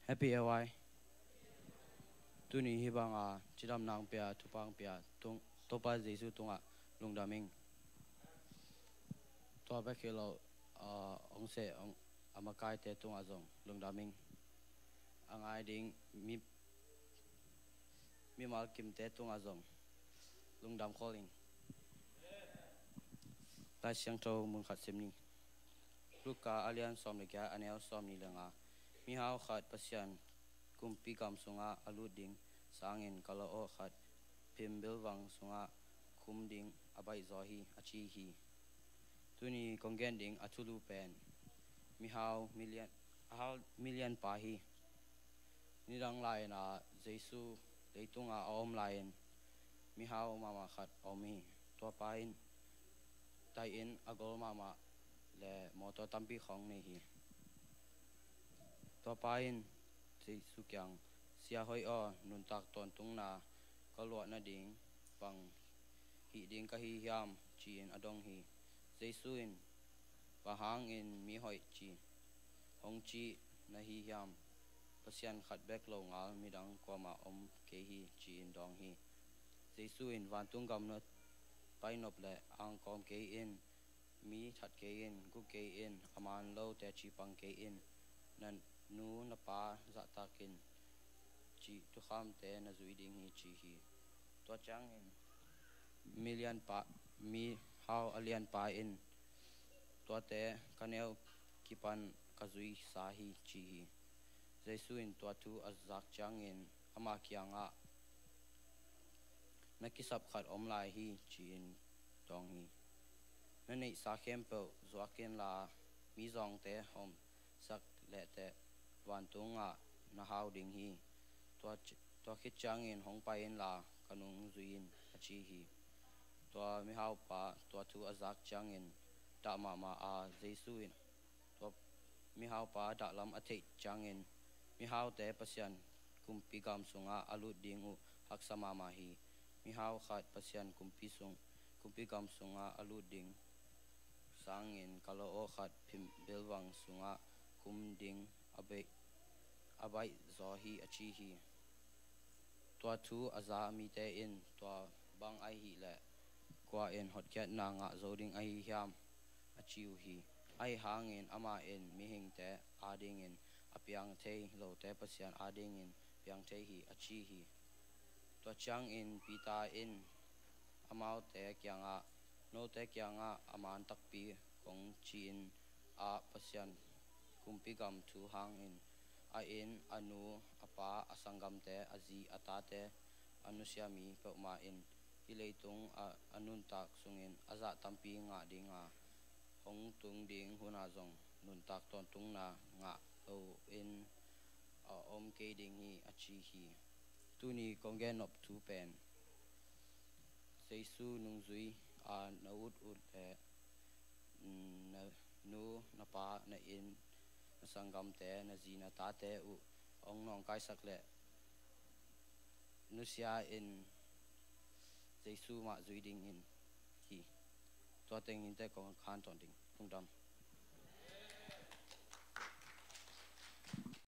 happy ay tu ni hi banga chidam nang pya thupang pya tung topa jesu tunga lungdaming to ba khelo ong se ong amakai te tunga jong lungdaming angai ding mi mal kim te tunga jong lungdam calling ta siang to mun khat semni luka alian som le kya anel som ni langa mi hau khat pasian kumpi kam sunga aluding sangin kala o khat phim bilwang sunga kumding abai zohi achi hi tuni kongen ding athulu pen mi hau million pa hi nirang lai na jesu leitunga om lain mi hau mama khat omi to pain tai in agol mama le moto tampi khong nei hi to pain jesu kyang sia hoi o nun tak ton tung na kalwa na ding pang hi ding ka hi hiam chin adong hi jesu in pahang in mi hoi chi hong chi na hi hiam pasian khat bek lo ngal midang kwama om ke hi chin dong hi jesu in wan tung gam na painop le ang kom ke in mi that ke in gu ke in aman lo te chi pang ke in nan nu na pa za takin chi tu kham te na zui ding hi chi hi to chang in million pa mi how alien pa in to te kanel kipan kazui sa hi chi hi jesu in to tu azak chang in ama kyanga nakisap khat omlai hi chi in dong hi nanei sa khem pe zoakin la mi zong te hom sak le te wan tunga na how ding hi to khit chang in hong pa in la kanung zuin achi hi to mi how pa to thu azak chang in ta mama a jesu in to mi how pa da lam athei chang in mi how te pasian kumpi gam sunga alu ding u haksama ma hi mi how khat pasian kumpi gam sunga alu ding sangin kalo o khat phim belwang sunga kum ding abai zo hi achi hi to thu aza mi te in to bang ai hi le kwa in hot ket na nga zoding ai hiam achiu hi ai hangin ama in mi hing te ading in apiang thei lo te pasian ading in piang thei hi achi hi to chang in pita in amau te kyanga no te kyanga aman takpi kong chin a pasian kumpi gam thu hang in a in anu apa asangam te azi atate anusyami pe ma in hileitung anun tak sungin aza tampi nga dinga hong tung ding huna zong nun tak ton tung na nga lo in om ke ding hi achi hi tuni kongen op thu pen jesu nung zui a naut ut na nu na pa na in na sangam te na zina ta te u ong nong kai sak le nusia in jesu ma zui ding in hi to teng in te kong khan ton ding tung dam